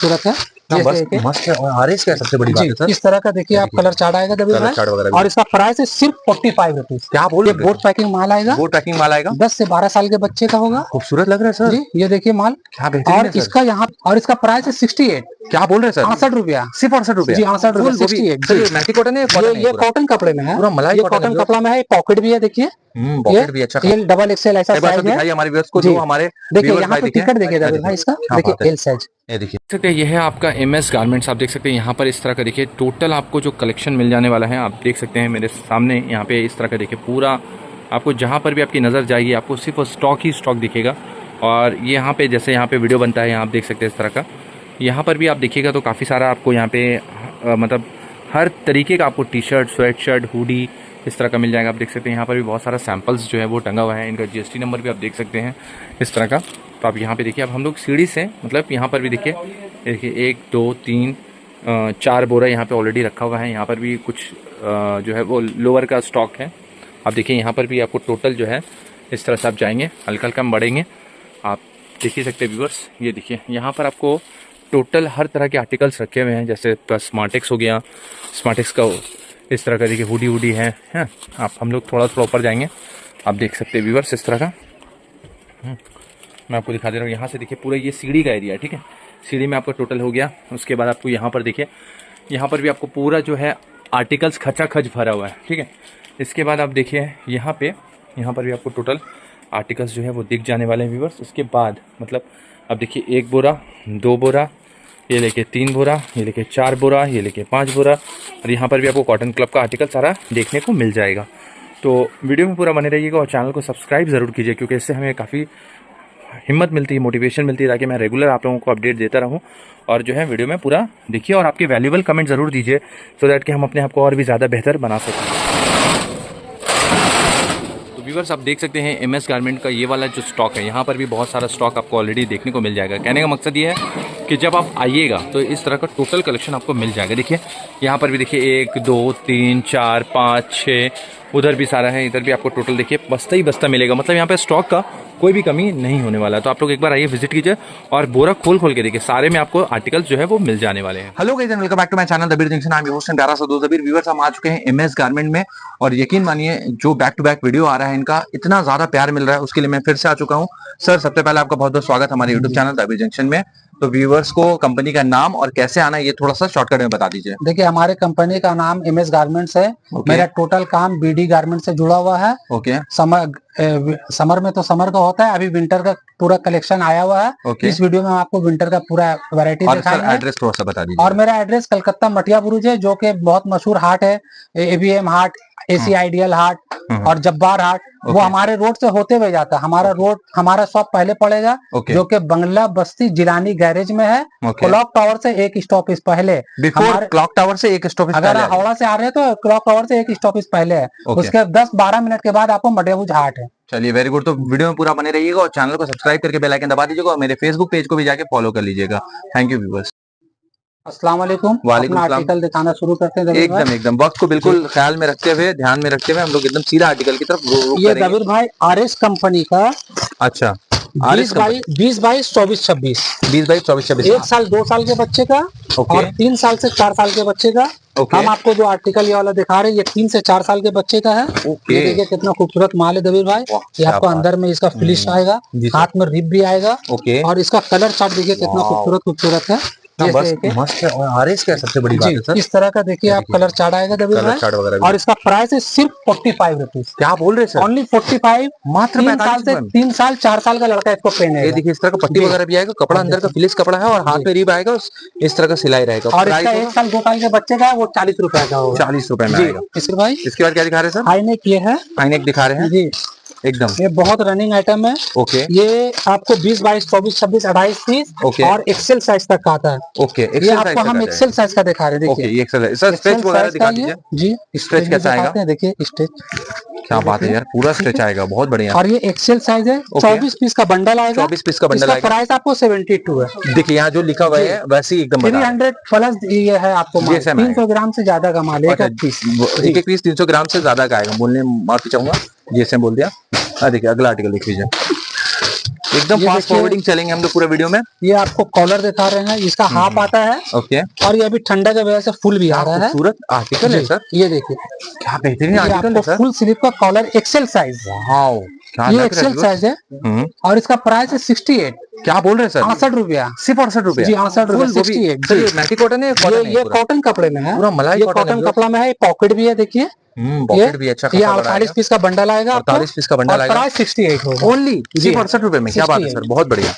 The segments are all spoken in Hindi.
खूबसूरत है। बस मस्त है। और आरएस का सबसे बड़ी बात है सर, इस तरह का देखिए आप कलर चार्ट आएगा दबीर भाई, और इसका प्राइस है सिर्फ 45 रुपीज। क्या बोल रहे हैं? बोर्ड पैकिंग माल आएगा, बोर्ड पैकिंग माल आएगा, 10 से 12 साल के बच्चे का होगा। खूबसूरत लग रहा है सर जी, ये देखिए माल क्या बेहतरीन और है सर। इसका यहाँ और इसका प्राइस है 68। क्या बोल रहे हैं सर? 68 रुपया, सिर्फ 68 रुपया जी 68 रुपया, 68। मैटी कॉटन है, ये कॉटन कपड़े में है, पूरा मलाई ये कॉटन कपड़ा में है। पॉकेट भी है देखिए, पॉकेट भी अच्छा, एल डबल एक्सएल ऐसा साइज है। हमारे व्यूअर्स को जो हमारे देखिए यहाँ पे टिकट देखिए दबीर भाई, इसका देखिए एल साइज। ये देखिए सकते हैं, ये है आपका एमएस गारमेंट्स। आप देख सकते हैं यहाँ पर इस तरह का देखिए टोटल आपको जो कलेक्शन मिल जाने वाला है। आप देख सकते हैं मेरे सामने यहाँ पे इस तरह का देखिए पूरा आपको जहाँ पर भी आपकी नज़र जाएगी आपको सिर्फ स्टॉक ही स्टॉक दिखेगा। और ये यहाँ पे जैसे यहाँ पे वीडियो बनता है, यहाँ आप देख सकते हैं इस तरह का, यहाँ पर भी आप देखिएगा तो काफ़ी सारा आपको यहाँ पे मतलब हर तरीके का आपको T shirt, sweat shirt, hoodie इस तरह का मिल जाएगा। आप देख सकते हैं यहाँ पर भी बहुत सारा सैम्पल्स जो है वो टंगा हुआ है। इनका जीएसटी नंबर भी आप देख सकते हैं इस तरह का। तो आप यहाँ पे देखिए, अब हम लोग सीढ़ी से मतलब यहाँ पर भी देखिए 1 2 3 4 बोरा यहाँ पे ऑलरेडी रखा हुआ है। यहाँ पर भी कुछ जो है वो लोअर का स्टॉक है। आप देखिए यहाँ पर भी आपको टोटल जो है इस तरह से आप जाएंगे, हल्का हल्का हम बढ़ेंगे, आप देख ही सकते हैं व्यूअर्स। ये देखिए यहाँ पर आपको टोटल हर तरह के आर्टिकल्स रखे हुए हैं, जैसे स्मार्टेक्स हो गया, स्मार्टेक्स का इस तरह का देखिए हुडी है। आप हम लोग थोड़ा ऊपर जाएंगे, आप देख सकते हैं व्यूअर्स इस तरह का। मैं आपको दिखा दे रहा हूँ, यहाँ से देखिए पूरा ये सीढ़ी का एरिया है, ठीक है। सीढ़ी में आपका टोटल हो गया। उसके बाद आपको यहाँ पर देखिए, यहाँ पर भी आपको पूरा जो है आर्टिकल्स खचाखच भरा हुआ है, ठीक है। इसके बाद आप देखिए यहाँ पर भी आपको टोटल आर्टिकल्स जो है वो दिख जाने वाले हैं व्यूअर्स। उसके बाद मतलब अब देखिए 1 बोरा, 2 बोरा, ये लेके 3 बोरा, ये लेके 4 बोरा, ये लेके 5 बोरा, और यहाँ पर भी आपको कॉटन क्लब का आर्टिकल सारा देखने को मिल जाएगा। तो वीडियो में पूरा बने रहिएगा और चैनल को सब्सक्राइब ज़रूर कीजिए, क्योंकि इससे हमें काफ़ी हिम्मत मिलती है, मोटिवेशन मिलती है, ताकि मैं रेगुलर आप लोगों को अपडेट देता रहूं। और जो है वीडियो में पूरा देखिए और आपके वैल्यूएबल कमेंट ज़रूर दीजिए, सो दैट कि हम अपने आप को और भी ज़्यादा बेहतर बना सकें। तो व्यूअर्स आप देख सकते हैं एमएस गारमेंट का ये वाला जो स्टॉक है, यहाँ पर भी बहुत सारा स्टॉक आपको ऑलरेडी देखने को मिल जाएगा। कहने का मकसद ये है कि जब आप आइएगा तो इस तरह का टोटल कलेक्शन आपको मिल जाएगा। देखिए यहाँ पर भी देखिए 1 2 3 4 5 6, उधर भी सारा है, इधर भी आपको टोटल देखिए बस्ता ही बस्ता मिलेगा। मतलब यहाँ पे स्टॉक का कोई भी कमी नहीं होने वाला है। तो आप लोग एक बार आइए, विजिट कीजिए और बोरा खोल के देखिए, सारे में आपको आर्टिकल्स जो है वो मिल जाने वाले हैं। Hello guys and welcome back to my channel Dabir junction. I am your host प्यारा सा दोस्त दबीर। व्यूअर्स हम आ चुके हैं एमएस गारमेंट में, और यकीन मानिए जो बैक टू बैक वीडियो आ रहा है इनका इतना ज्यादा प्यार मिल रहा है, उसके लिए मैं फिर से आ चुका हूँ। सर सबसे पहले आपका बहुत बहुत स्वागत हमारे यूट्यूब चैनल दबीर जंक्शन में। तो व्यूअर्स को कंपनी का नाम और कैसे आना है ये थोड़ा सा शॉर्टकट में बता दीजिए। देखिए हमारे कंपनी का नाम एमएस गारमेंट्स है। मेरा टोटल काम बीडी गारमेंट्स से जुड़ा हुआ है। समर में तो समर का होता है, अभी विंटर का पूरा कलेक्शन आया हुआ है। इस वीडियो में आपको विंटर का पूरा वैरायटी दिखाएंगे। एड्रेस थोड़ा सा बता दीजिए। और मेरा एड्रेस कलकत्ता मटिया बुरुज है, जो कि बहुत मशहूर हाट है, एबीएम हाट, एसी आइडियल हाट और जब्बार हाट। वो हमारे रोड से होते हुए जाता है। हमारा शॉप पहले पड़ेगा, जो कि बंगला बस्ती जिलानी गैरेज में है। क्लॉक टावर से 1 स्टॉपेज पहले, क्लॉक टावर से 1 स्टॉपेज अगर हावड़ा से आ रहे हैं तो क्लॉक टावर से 1 स्टॉपेज पहले है। उसके 10-12 मिनट के बाद आपको मटियाबुरुज हाट है। चलिए वेरी गुड। तो वीडियो में पूरा बने रहिएगा और चैनल को सब्सक्राइब करके बेल आइकन दबा दीजिएगा, और मेरे फेसबुक पेज को भी जाके फॉलो कर लीजिएगा। Thank you viewers. अस्सलाम वालेकुम। अपना आर्टिकल दिखाना शुरू करते हैं। एकदम वक्त को बिल्कुल ख्याल में रखते हुए, ध्यान में रखते हुए हम लोग एकदम सीधा आर्टिकल की तरफ ये दबीर भाई आरएस कंपनी का, अच्छा 20 22 24 26 20 22 24 26 1 साल 2 साल के बच्चे का और 3 साल से 4 साल के बच्चे का। हम आपको जो आर्टिकल ये वाला दिखा रहे हैं, ये 3 से 4 साल के बच्चे का है। ये देखिए कितना खूबसूरत माल है दबीर भाई। ये आपको अंदर में इसका फिनिश आएगा, हाथ में रिप भी आएगा, और इसका कलर चार्ट देखिए कितना खूबसूरत है। बस मस्त है। और आरएस का सबसे बड़ी बात है सर, इस तरह का देखिए आप कलर चार्ट आएगा दबीर भाई, और इसका प्राइस है सिर्फ 45 रुपीज। क्या बोल रहे हैं सर? ओनली 45, मात्र 3 साल 4 साल का लड़का इसको पहने। ये देखिए इस तरह का पट्टी वगैरह भी आएगा, कपड़ा अंदर का फिलिस कपड़ा है, और हाथ में रिब आएगा, इस तरह का सिलाई रहेगा। और इसका 1 साल 2 साल के बच्चे का है वो 40 रुपए का होगा। 40 रुपए में आएगा। इसके भाई इसके बाद क्या दिखा रहे हैं सर? हाईनेक ये है, हाईनेक दिखा रहे हैं जी एकदम। ये बहुत रनिंग आइटम है। ये आपको 20 22 24 26 28 30 और एक्सेल साइज तक का आता है। ये आपको हम एक्सेल साइज का दिखा रहे हैं। देखिए ये एक्सेल सर, स्ट्रेच वगैरह दिखा दीजिए जी। स्ट्रेच कैसा आएगा? देखिए स्ट्रेच, क्या बात है यार, पूरा स्ट्रेच आएगा, बहुत बढ़िया। और ये एक्सेल साइज है, 24 पीस का बंडल आएगा। 24 पीस का बंडल आएगा। प्राइस आपको 72 है। देखिए यहाँ जो लिखा हुआ है वैसे ही एकदम 300 प्लस ये है आपको, 300 ग्राम से ज्यादा का माल है। एक एक पीस 300 ग्राम से ज्यादा का आएगा। बोलने माफी चाहूंगा, जैसे बोल दिया। देखिए अगला आर्टिकल देख लीजिए। एकदम फास्ट फॉरवर्डिंग चलेंगे हम लोग पूरे वीडियो में। ये आपको कॉलर दिखा रहे हैं, इसका हाफ आता है। ओके। और ये अभी ठंडा की वजह से फुल भी आ रहा है। खूबसूरत आर्टिकल है सर, ये देखिए क्या बेहतरीन आर्टिकल है सर। फुल स्लीव का कॉलर एक्सेल साइज। वाओ, ये एक्सेल साइज है और इसका प्राइस है 68। क्या बोल रहे हैं सर? 68 रुपया, सिर्फ 68 रुपया जी 68 रुपया 68। सर ये मैटी कॉटन है? ये कॉटन कपड़े में है, पूरा मलाई कॉटन कपड़ा में है। पॉकेट भी है, देखिए पॉकेट भी अच्छा ये 48 पीस का बंडल आएगा। 48 पीस का बंडल आएगा। प्राइस 68 होगा ओनली, सिर्फ 68 रुपए में। क्या बात है सर, बहुत बढ़िया।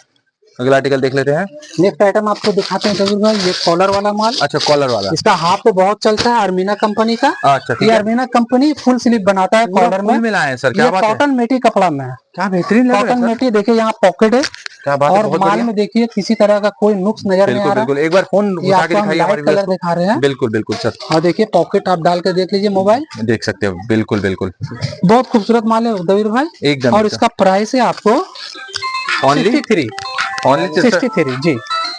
अगला आर्टिकल देख लेते हैं। नेक्स्ट आइटम आपको दिखाते हैं जरूर भाई, ये कॉलर वाला माल। अच्छा, कॉलर वाला। इसका हाफ तो बहुत चलता है, अर्मीना कंपनी का। अच्छा, ये अर्मीना कंपनी फुल स्लीव बनाता है कॉलर में। मिला है सर, क्या बात है। कॉटन मेटी कपड़ा में है, क्या बेहतरीन लग रहा है। कॉटन मेटी देखिए, यहाँ पॉकेट है। क्या बात है, और माल में देखिए किसी तरह का कोई नुक्स नजर नहीं आ रहा। बिल्कुल, एक बार फोन उठा के दिखाइए हमारे कलर दिखा रहे हैं। बिल्कुल बिल्कुल सर। और देखिए पॉकेट आप डाल के देख लीजिए, मोबाइल देख सकते हो। बिल्कुल बिल्कुल, बहुत खूबसूरत माल है दबीर भाई एकदम। और इसका प्राइस है आपको ओनली 63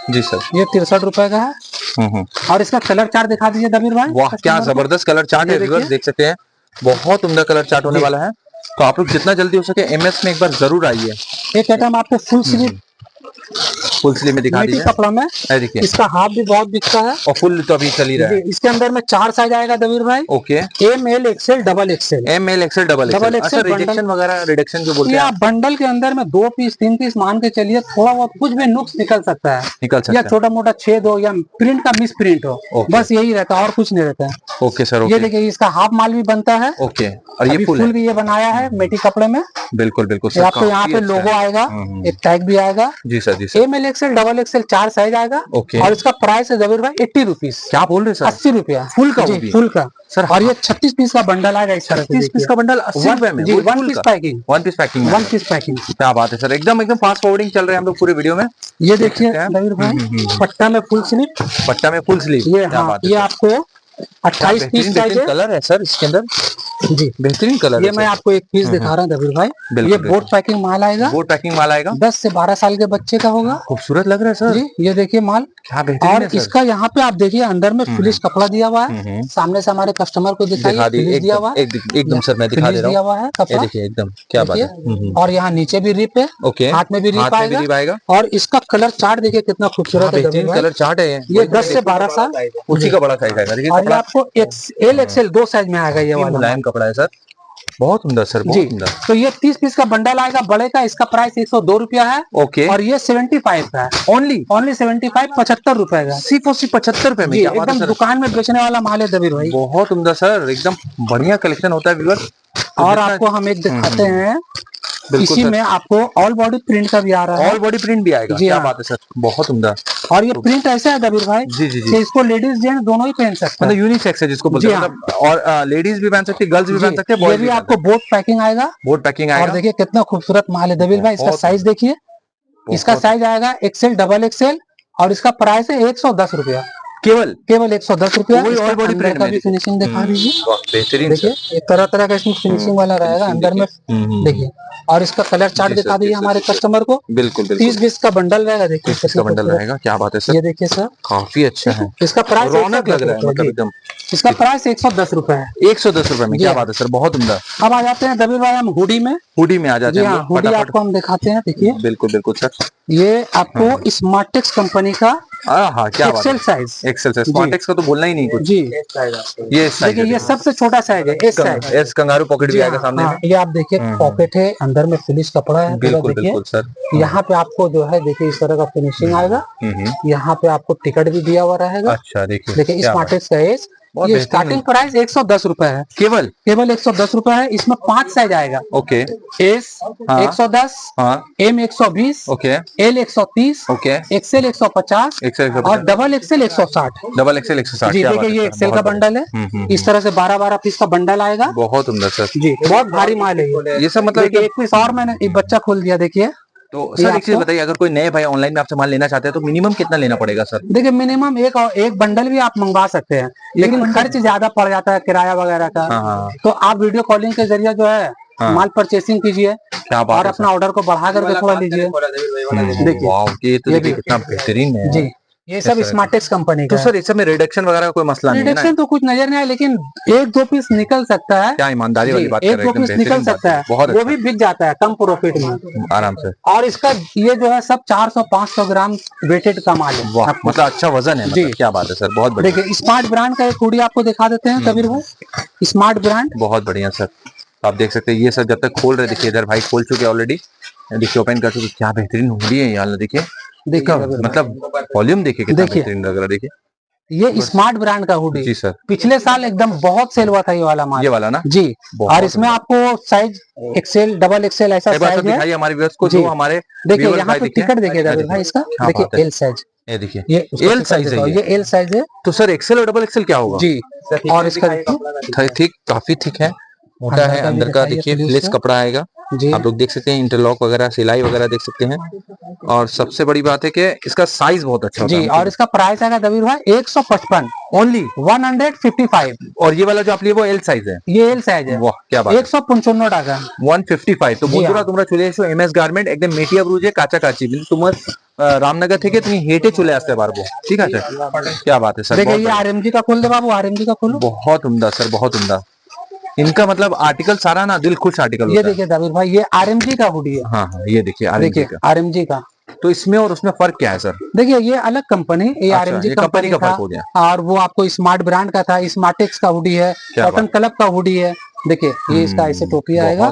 जी सर। ये 63 रुपए का है। और इसका कलर चार्ट दिखा दीजिए दबीर भाई। वाह, क्या जबरदस्त कलर चार्ट है व्यूअर्स, देख सकते हैं। बहुत उम्दा कलर चार्ट होने वाला है, तो आप लोग जितना जल्दी हो सके एमएस में एक बार जरूर आइए। एक आइटम आपको फुल स्लीव में दिखा दीजिए कपड़ा में। देखिए इसका हाफ भी बहुत बिकता है और फुल तो अभी चल ही रहा है। इसके अंदर में 4 साइज आएगा दबीर भाई। Okay. M L XL double XL. M L XL double XL. अच्छा, रिडक्शन वगैरह, रिडक्शन जो बोलते हैं आप बंडल के अंदर में 2 पीस 3 पीस मान के चलिए, थोड़ा बहुत कुछ भी नुक्स निकल सकता है, या छोटा मोटा छेद हो या प्रिंट का मिस प्रिंट हो, बस यही रहता है और कुछ नहीं रहता है। Okay sir. ये देखिए इसका हाफ माल भी बनता है। ओके। और ये फुल भी ये बनाया है मेटी कपड़े में। बिल्कुल बिल्कुल। आपको यहाँ पे लोगो आएगा, एक टैग भी आएगा। जी सर, जी sir. M L XL double XL 4 size आएगा। ओके। और इसका प्राइस है जबीर भाई 80 रुपीज। क्या बोल रहे हैं सर? 80 रुपया फुल का। फुल का सर। और ये 36 पीस का बंडल आएगा। इस तरह से 36 पीस का बंडल 80 रुपए में। One piece packing. One piece packing. क्या बात है सर, एकदम एकदम फास्ट फॉरवर्डिंग चल रहे हैं हम लोग पूरे वीडियो में। ये देखिए दबीर भाई, पट्टा में फुल स्लीव। पट्टा में फुल स्लीव। ये आपको 28 पीस साइज है। कलर है सर इसके अंदर, जी बेहतरीन कलर। ये मैं आपको एक पीस दिखा रहा हूँ दबीर भाई। ये बोर्ड पैकिंग माल आएगा। बोर्ड पैकिंग माल आएगा। 10 से 12 साल के बच्चे का होगा। खूबसूरत लग रहा है सर जी। ये देखिए माल, क्या बेहतरीन और इसका यहाँ पे आप देखिए अंदर में फिनिश कपड़ा दिया हुआ है। सामने से हमारे कस्टमर को दिखाइए, दिया हुआ है एकदम सर, मैं दिखा दे रहा हूँ कपड़ा। देखिए एकदम, क्या बात है। और यहाँ नीचे भी रिप है। ओके। हाथ में भी रिप आएगा। और इसका कलर चार्ट देखिए कितना खूबसूरत है। कलर चार्ट है ये 10 से 12 साल उसी का बड़ा साइज आएगा। और ये आपको एक्सएल एक्सएल 2 साइज में आएगा। ये वाला मुलायम कपड़ा है सर, बहुत उम्दा सर, बहुत उम्दा। तो ये 30 पीस का बंडल आएगा बड़े का। इसका प्राइस 102 रुपया है। ओके। और ये 75 का है। ओनली 75, 75 रुपए का, सिर्फ 75 रुपए में। एकदम दुकान में बेचने वाला माल है दबीर भाई। बहुत उम्दा सर, एकदम बढ़िया कलेक्शन होता है व्यूअर। और आपको हम एक दिखाते हैं, इसी में आपको ऑल बॉडी प्रिंट का भी आ रहा है। ऑल बॉडी प्रिंट भी आएगा। क्या बात है सर, बहुत उम्दा। और ये प्रिंट ऐसा है दबीर भाई, जी जी जी, इसको लेडीज जेंट्स दोनों ही पहन सकते हैं। मतलब यूनिसेक्स है जिसको बोलते हैं, और लेडीज भी पहन सकती है, गर्ल्स भी पहन सकते हैं। ये भी आपको बोर्ड पैकिंग आएगा। बोर्ड पैकिंग आएगा। और देखिए कितना खूबसूरत माल है दबीर भाई। इसका साइज देखिए, इसका साइज आएगा एक्सएल डबल एक्सएल। और इसका प्राइस है 110 रुपया, केवल 110 रुपया। ऑल बॉडी प्रिंट का भी फिनिशिंग दिखा दीजिए, बेहतरीन। देखिए एक तरह तरह का इसमें फिनिशिंग वाला रहेगा अंदर में, देखिए। और इसका कलर चार्ट दिखा दीजिए हमारे कस्टमर को। बिल्कुल 30-20 का बंडल रहेगा। देखिए 30 का बंडल रहेगा। क्या बात है सर, ये देखिए सर, काफी अच्छा है। इसका प्राइस रौनक लग रहा है मतलब एकदम। इसका प्राइस 110 रुपए है। 110 रुपए में। क्या बात है सर, बहुत उम्दा। अब आ जाते हैं दबीर भाई हम हुडी में। हुडी में आ जाते हैं। हुडी आपको हम दिखाते हैं, देखिए। बिल्कुल बिल्कुल सर, ये आपको स्मार्टेक्स कंपनी का हाँ, क्या एक्सेल साइज। एक्सेल साइज, स्मार्टेक्स का तो बोलना ही नहीं कुछ जी। ये साइज देखिए, ये सबसे छोटा साइज है, S size. S kangaroo pocket भी आएगा सामने में। ये आप देखिए पॉकेट है, अंदर में फिनिश कपड़ा है। बिल्कुल बिल्कुल सर। यहाँ पे आपको जो है देखिए इस तरह का फिनिशिंग आएगा। यहाँ पे आपको टिकट भी दिया हुआ रहेगा। अच्छा, देखिए स्मार्टेक्स का एस। ये स्टार्टिंग प्राइस 110 रुपए है, केवल 110 रुपए है। इसमें 5 साइज आएगा। Okay. S 110, M 120, okay, L 130, okay, XL 150, और डबल एक्सएल 160। Double XL 160। जी देखिए, ये एक्सएल का बंडल है। इस तरह से 12-12 पीस का बंडल आएगा। बहुत उम्दा सर जी, बहुत भारी माल है ये सब। मतलब एक पीस और मैंने एक बच्चा खोल दिया, देखिए। तो सर एक चीज बताइए, अगर कोई नए भाई ऑनलाइन में आपसे माल लेना चाहते हैं तो मिनिमम कितना लेना पड़ेगा सर? देखिए मिनिमम एक बंडल भी आप मंगवा सकते हैं, लेकिन खर्च ज्यादा पड़ जाता है किराया वगैरह का। तो आप वीडियो कॉलिंग के जरिए जो है माल परचेसिंग कीजिए और अपना ऑर्डर को बढ़ा करके थोड़ा लीजिए। देखिए ये तो देखिए कितना बेहतरीन है जी। ये सब स्मार्टेक्स कंपनी का तो सर इस सब में रिडक्शन वगैरह का कोई मसला नहीं है ना? रिडक्शन तो कुछ नजर नहीं आया, लेकिन एक दो पीस निकल सकता है। क्या ईमानदारी वाली बात कर एक रहे दो हैं, पीस एकदम निकल बेहतरीन सकता बात है, बहुत वो अच्छा। भी बिक जाता है कम प्रॉफिट में आराम से। और इसका ये जो है सब 400-500 ग्राम वेटेड का माल है। वाह, मतलब अच्छा वजन है, मतलब क्या बात है सर, बहुत बढ़िया। देखिए स्मार्ट ब्रांड का एक हुडी आपको दिखा देते हैं कबीर भाई, स्मार्ट ब्रांड बहुत बढ़िया सर। आप देख सकते हैं ये सर जब तक खोल रहे, देखिए इधर भाई खोल चुके ऑलरेडी, देखिए ओपन कर चुके, क्या बेहतरीन हुडी है यार। देखिए मतलब वॉल्यूम देखिए कितना बेहतरीन लग रहा है। देखिए ये स्मार्ट ब्रांड का हुडी जी सर, पिछले साल एकदम बहुत सेल हुआ था ये वाला माल, ये वाला ना जी। और इसमें आपको साइज एक्सेल, डबल एक्सेल ऐसा साइज है। हमारे व्यूअर्स को जो हमारे देखिए यहाँ पे टिकट देखिए दबीर भाई इसका, देखिए एल साइज, ये देखिए ये एल साइज है, ये एल साइज है। तो सर एक्सेल और डबल एक्सेल क्या होगा? जी, और इसका ठीक, काफी ठीक है, मोटा है। अंदर का देखिए फ्लेस कपड़ा आएगा, आप लोग देख सकते हैं, इंटरलॉक वगैरह सिलाई वगैरह देख सकते हैं। और सबसे बड़ी बात है कि इसका साइज बहुत अच्छा होता है। जी, और इसका प्राइस आएगा दबीर भाई 155 ओनली 155। और ये वाला जो आप लिए वो एल साइज है? ये एल साइज है। वाह क्या बात, 155 টাকা 155। তো বন্ধুরা তোমরা চলে এসো এমএস গার্মেন্ট, একদম মেটিয়া ব্রুজে কাছাকাছি, কিন্তু তোমার রামনগর থেকে তুমি হেঁটে চলে আসতে পারবো, ঠিক আছে? क्या बात है सर। देखिए ये आरएमजी का खोल दे बाबू, आरएमजी का खोलो। बहुत उम्दा सर, बहुत उम्दा। इनका मतलब आर्टिकल सारा ना दिल खुश आर्टिकल होता है। ये देखिए दबीर भाई ये आरएमजी का हुडी है। हाँ हाँ, ये देखिए आरएमजी का, आरएमजी का। तो इसमें और उसमें फर्क क्या है सर? देखिए ये अलग कंपनी, ये आरएमजी कंपनी का था फर्क हो गया, और वो आपको स्मार्ट ब्रांड का था। स्मार्टेक्स का हुडी है, कॉटन क्लब का हुडी है। देखिए ये इसका ऐसे टोपी आएगा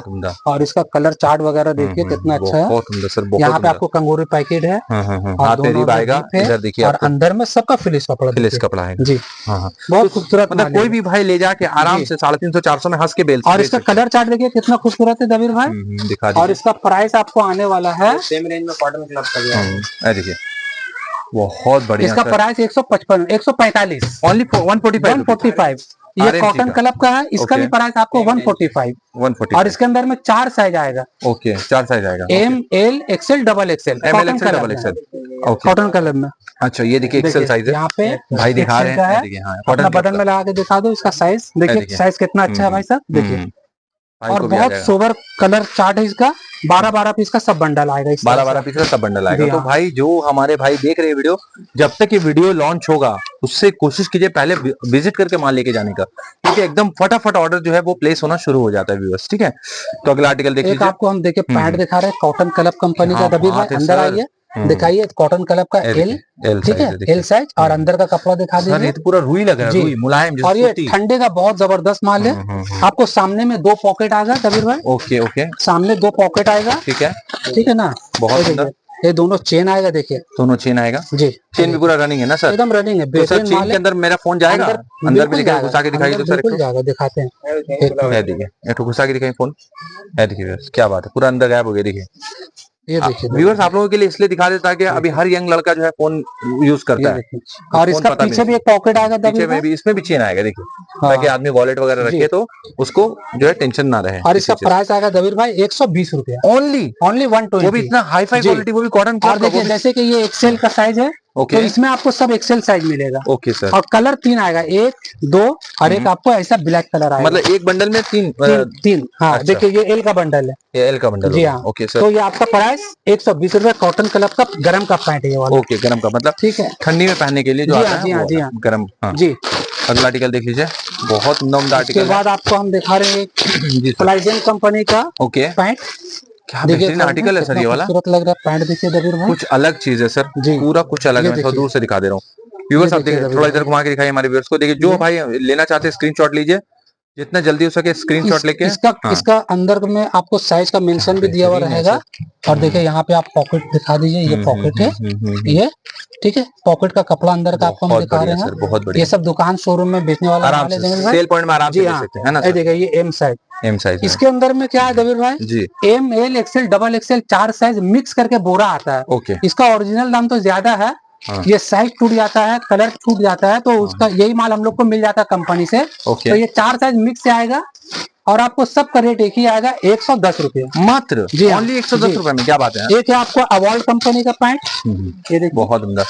और इसका कलर चार्ट वगैरह देखिए कितना अच्छा है। बहुत सुंदर सर, बहुत यहाँ पे आपको कंगोरी पैकेट है और दोनों आएगा, इधर देखिए और अंदर में सबका फिलिश कपड़ा, फिलिश कपड़ा है जी। हाँ, बहुत खूबसूरत, मतलब कोई भी भाई ले जाके आराम से 350-400 में हंस के बेल। और इसका कलर चार्ट देखिए कितना खूबसूरत है दबीर भाई, दिखा दीजिए। और इसका प्राइस आपको आने वाला है सेम रेंज में कॉटन क्लब का, देखिए बहुत बढ़िया। इसका प्राइस 155 145 ओनली 145। ये कॉटन क्लब का है, इसका भी प्राइस आपको 145 और इसके अंदर में 4 साइज आएगा। ओके, 4 साइज आएगा, M L XL double XL, double XL cotton club में। अच्छा ये देखिए एक्सेल साइज है, यहाँ पे भाई दिखा रहे हैं, देखिए हाँ, अपना बटन में लगा के दिखा दो इसका साइज, देखिए साइज कितना अच्छा है भाई साहब, देखिए। और बहुत सोबर कलर चार्ट है इसका, 12-12 पीस का सब बंडल आएगा, 12-12 पीस का सब बंडल आएगा। तो भाई जो हमारे भाई देख रहे हैं वीडियो, जब तक ये वीडियो लॉन्च होगा उससे कोशिश कीजिए पहले विजिट करके माल लेके जाने का, क्योंकि एकदम फटाफट ऑर्डर जो है वो प्लेस होना शुरू हो जाता है व्यूअर्स, ठीक है? तो अगला आर्टिकल देख लीजिए। आपको हम देखिए पैंट दिखा रहे हैं कॉटन क्लब कंपनी का, दबीर भाई अंदर आइए दिखाइए, कॉटन क्लब का एल, ठीक है, एल साइज, और अंदर का कपड़ा दिखा दीजिए। ये तो पूरा रुई लग रहा है, रुई मुलायम, और ये ठंडे का बहुत जबरदस्त माल है। आपको सामने में 2 पॉकेट आएगा दबीर भाई, ओके ओके, सामने 2 पॉकेट आएगा, ठीक है ना? बहुत सुंदर, ये दोनों चेन आएगा, देखिए दोनों चेन आएगा जी। चेन भी पूरा रनिंग है ना सर? एकदम रनिंग है। तो सर चेन के अंदर मेरा फोन जाएगा अंदर भी, लेकर घुसा के दिखाइए तो सर, जाएगा, दिखाते हैं, देखिए एक घुसा के दिखाइए फोन, देखिए क्या बात है, पूरा अंदर गायब हो गया। देखिए ये देखिए व्यूअर्स आप लोगों के लिए इसलिए दिखा देता है कि अभी हर यंग लड़का जो है फोन यूज करता है, और इसका पीछे भी एक पॉकेट आएगा, पीछे में भी, इसमें भी चेन आएगा, देखिए, ताकि आदमी वॉलेट वगैरह रखे तो उसको जो है टेंशन ना रहे। और इसका प्राइस आएगा दबीर भाई 120 रुपया, ओनली 120, वो भी इतना हाई फाई क्वालिटी, वो भी कॉटन। और देखिए जैसे कि ये एक्सेल का साइज है, तो इसमें आपको सब एक्सेल साइज मिलेगा। ओके सर, और कलर 3 आएगा, 1, 2 और एक आपको ऐसा ब्लैक कलर आएगा, मतलब एक बंडल में 3। हाँ देखिए ये एल का बंडल है, ये एल का बंडल, जी हाँ। ओके सर, तो ये आपका प्राइस 120 रुपया, कॉटन क्लब का गरम का पैंट है ये वाला। ओके, गरम का मतलब ठीक है, ठंडी में पहनने के लिए जो आता है, जी हाँ गरम। जी, अगला आर्टिकल देख लीजिए, बहुत उम्दा आर्टिकल। उसके बाद आपको हम दिखा रहे हैं फ्लाइजन कंपनी का ओके पैंट, क्या बेहतरीन आर्टिकल है सर ये वाला, खूबसूरत लग रहा है पैंट, देखिए दबीर भाई कुछ अलग चीज है सर, पूरा कुछ अलग है। मैं थोड़ा दूर से दिखा दे रहा हूँ व्यूअर्स, आप देखिए, थोड़ा इधर घुमा के दिखाइए हमारे व्यूअर्स को। देखिए जो भाई लेना चाहते हैं स्क्रीनशॉट लीजिए, जितना जल्दी हो सके स्क्रीनशॉट लेके। इसका अंदर में आपको साइज का मेंशन भी दिया हुआ रहेगा, और देखिए यहाँ पे आप पॉकेट दिखा दीजिए, ये पॉकेट है, ये ठीक है, पॉकेट का कपड़ा अंदर का आपको हम दिखा रहे हैं, बहुत बढ़िया। ये सब दुकान शोरूम में बेचने वाला माल है, सेल पॉइंट में आराम से ले सकते हैं ना। देखिए ये एम साइज, इसके अंदर में क्या है दबीर भाई ji, M L XL double XL 4 size mix करके बोरा आता है। ओके, इसका ओरिजिनल दाम तो ज्यादा है, ये साइज टूट जाता है, कलर टूट जाता है, तो उसका यही माल हम लोग को मिल जाता है कंपनी से। तो ये 4 साइज मिक्स से आएगा, और आपको सबका रेट एक ही आएगा 110 रुपये मात्र। जी हाँ, ओनली 110 रुपए में, क्या बात है। एक है आपको अवॉल्ड कंपनी का पैंट, ये देखिए बहुत उम्दा।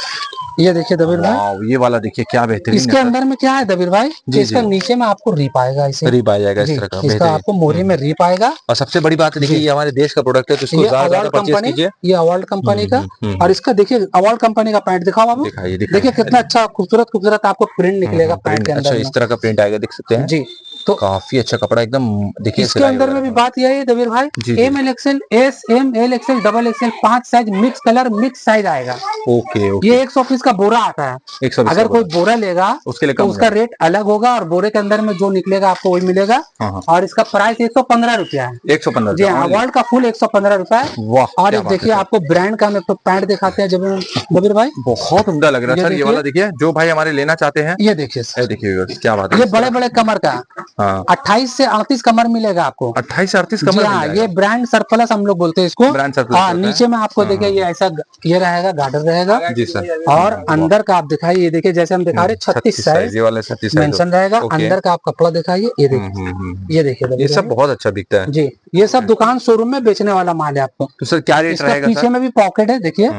ये देखिए दबीर भाई, ये वाला देखिए क्या बेहतरीन। इसके अंदर में क्या है दबीर भाई, इसका नीचे में आपको रीप आएगा, इसे रीप आ जाएगा इस तरह का, इसका आपको मोरी में रीप आएगा। और सबसे बड़ी बात देखिए ये हमारे देश का प्रोडक्ट है, तो इसको ज्यादा परचेज कीजिए। ये अवॉल्ड कंपनी का, और इसका देखिए अवॉल्ड कंपनी का पैंट दिखाओ बाबू, देखिए कितना अच्छा खूबसूरत आपको प्रिंट निकलेगा पैंट के अंदर। अच्छा, इस तरह का प्रिंट आएगा, देख सकते हैं जी। तो काफी अच्छा कपड़ा एकदम। देखिए इसके अंदर में भी बात यही है दबीर भाई, M L XL, S M L XL, double XL 5 size, mix colour mix size आएगा। ओके। ये 100 पीस का बोरा आता है, 120 अगर कोई बोरा लेगा उसके लिए तो उसका रेट अलग होगा, और बोरे के अंदर में जो निकलेगा आपको वही मिलेगा। और इसका प्राइस 115 रुपया है। 115 जी हाँ, अवॉल्ड का फुल 115 रुपया है। और देखिए आपको ब्रांड का हम एक तो पैंट दिखाते हैं दबीर भाई, बहुत उम्दा लग रहा है सर ये वाला। देखिए जो भाई हमारे लेना चाहते हैं, ये देखिए, देखिए क्या बात है। ये बड़े बड़े कमर का 28 से 38 कमर मिलेगा आपको। 28 से 38 कमर। हाँ, ये ब्रांड सरप्लस हम लोग बोलते हैं इसको, ब्रांड सरप्लस। हाँ, नीचे में आपको देखिए ये ऐसा ये रहेगा, गार्डर रहेगा जी सर। और अंदर का आप दिखाइए, ये देखिए जैसे हम दिखा रहे 36 साइज, ये वाला 36 मेंशन रहेगा। अंदर का आप कपड़ा दिखाइए, ये देखिए, ये देखिए, ये सब बहुत अच्छा बिकता है जी। ये सब दुकान शोरूम में बेचने वाला माल है आपको। तो सर क्या रेट रहेगा? पीछे में भी पॉकेट है देखिए,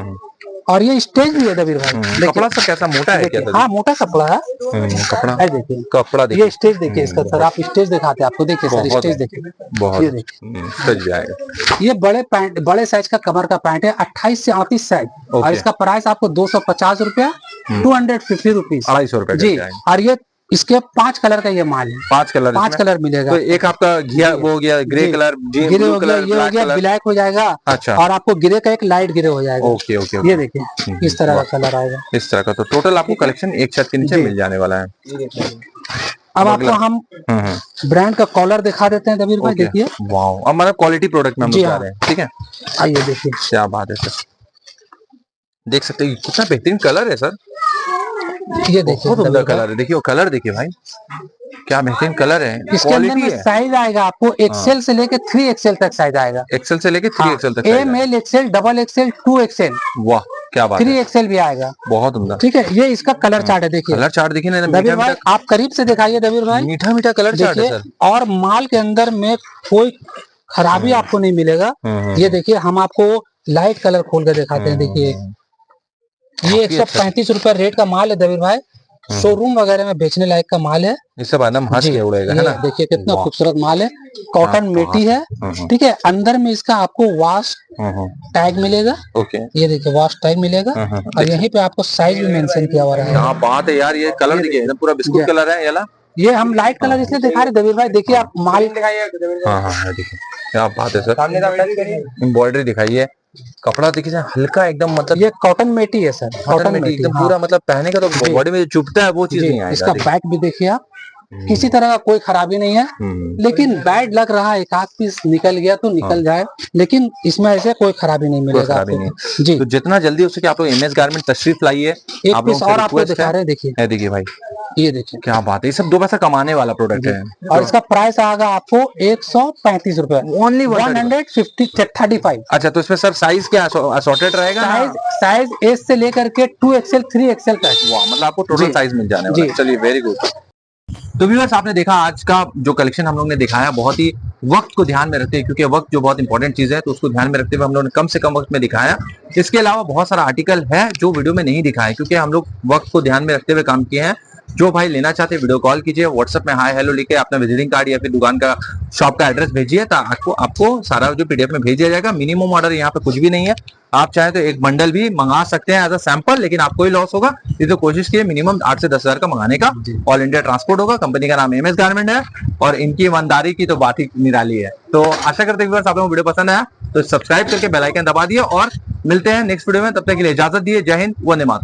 और ये स्टेज भी है दबीर भाई। कपड़ा सर कैसा मोटा है क्या? हाँ, मोटा कपड़ा है, कपड़ा है देखिए, कपड़ा देखिए। ये स्टेज देखिए इसका सर, आप स्टेज दिखाते हैं आपको, देखिए सर स्टेज देखिए, बहुत ये देखिए सज जाएगा। ये बड़े पैंट, बड़े साइज का कमर का पैंट है, 28 से 38 साइज, और इसका प्राइस आपको 250 रुपया, 250 रुपीज, 250 रुपए जी। और ये इसके 5 कलर का ये माल है, 5 कलर मिलेगा। तो एक आपका घिया वो हो गया, ग्रे कलर, ग्रे हो गया, ये हो गया, ब्लैक हो जाएगा। अच्छा। और आपको ग्रे का एक लाइट ग्रे हो जाएगा। Okay okay. ये देखिए इस तरह का कलर आएगा, इस तरह का। तो टोटल आपको कलेक्शन एक छत के नीचे मिल जाने वाला है। अब आपको हम ब्रांड का कॉलर दिखा देते हैं दबीर भाई, देखिए। वाओ, अब हमारा क्वालिटी प्रोडक्ट में हम जा रहे हैं, ठीक है। आइए देखिए, क्या बात है सर, देख सकते हैं कितना बेहतरीन कलर है सर। ये देखिए बहुत सुंदर कलर है, देखिए वो कलर देखिए भाई, क्या बेहतरीन कलर है। इसके अंदर में साइज आएगा आपको एक्सेल से लेके 3XL तक साइज आएगा। एक्सेल से लेके 3XL तक, M L XL, double XL, 2XL। वाह क्या बात है, 3XL भी आएगा, बहुत उम्दा। ठीक है, ये इसका कलर चार्ट है, देखिए कलर चार्ट देखिए ना दबीर भाई, आप करीब से दिखाइए दबीर भाई, मीठा मीठा कलर चार्ट है सर। और माल के अंदर में कोई खराबी आपको नहीं मिलेगा। ये देखिए हम आपको लाइट कलर खोल कर दिखाते हैं, देखिए ये 135 रुपए रेट का माल है दबीर भाई, शोरूम वगैरह में बेचने लायक का माल है। ये सब एकदम हंस के उड़ेगा, है ना। देखिए कितना खूबसूरत माल है, कॉटन मेटी है, ठीक है। अंदर में इसका आपको वॉश टैग मिलेगा, ओके। ये देखिए वॉश टैग मिलेगा, और यहीं पे आपको साइज भी मेंशन किया हुआ है। क्या बात है यार, ये कलर देखिए पूरा बिस्कुट कलर है ये। ये हम लाइट कलर इसलिए दिखा रहे दबीर भाई, देखिए आप माल दिखाइए। देखिए क्या बात है सर, एम्ब्रॉयडरी दिखाइए, कपड़ा देखिए हल्का एकदम, मतलब ये कॉटन मेटी है सर, कॉटन मेटी एकदम पूरा, मतलब पहने का तो बॉडी में जो चुभता है वो चीज नहीं आएगा। इसका बैक भी देखिए आप, किसी तरह का कोई खराबी नहीं है, लेकिन बैड लग रहा है, एक आध पीस निकल गया तो निकल जाए, लेकिन इसमें ऐसे कोई खराबी नहीं मिलेगा आपको। जी, तो जितना जल्दी हो सके आप लोग एमएस गारमेंट तशरीफ लाइए। एक पीस और आपको दिखा रहे हैं, देखिए भाई, ये देखिए क्या बात है, ये सब 2 पैसा कमाने वाला प्रोडक्ट है। और इसका प्राइस आएगा आपको 135 रुपए, ओनली 135। अच्छा, तो इसमें सर साइज क्या असॉर्टेड रहेगा? साइज एस से लेकर के 2XL 3XL तक। वाह, मतलब आपको टोटल साइज मिल जाने वाला है। चलिए वेरी गुड। तो व्यूअर्स आपने देखा आज का जो कलेक्शन हम लोग ने दिखाया, बहुत ही वक्त को ध्यान में रखते हैं, क्योंकि वक्त जो बहुत इंपॉर्टेंट चीज है, तो उसको ध्यान में रखते हुए हम लोग ने कम से कम वक्त में दिखाया। इसके अलावा बहुत सारा आर्टिकल है जो वीडियो में नहीं दिखाया, क्योंकि हम लोग वक्त को ध्यान में रखते हुए काम किए हैं। जो भाई लेना चाहते हैं वीडियो कॉल कीजिए, व्हाट्सएप में हाय हेलो लिखे अपना विजिटिंग कार्ड या फिर दुकान का शॉप का एड्रेस भेजिए, तो आपको सारा जो पीडीएफ में भेज दिया जाएगा। मिनिमम ऑर्डर यहाँ पे कुछ भी नहीं है, आप चाहे तो एक बंडल भी मंगा सकते हैं एज अ सैंपल, लेकिन आपको ही लॉस होगा। ये तो कोशिश कीजिए मिनिमम 8 से 10 हजार का मंगाने का। ऑल इंडिया ट्रांसपोर्ट होगा, कंपनी का नाम एमएस गारमेंट है, और इनकी ईमानदारी की तो बात ही निराली है। तो आशा करते हैं व्यूअर्स आप लोगों को वीडियो पसंद आया तो सब्सक्राइब करके बेल आइकन दबा दिए, और मिलते हैं नेक्स्ट वीडियो में। तब तक के लिए इजाजत दिए, जय हिंद, वंदे मातरम।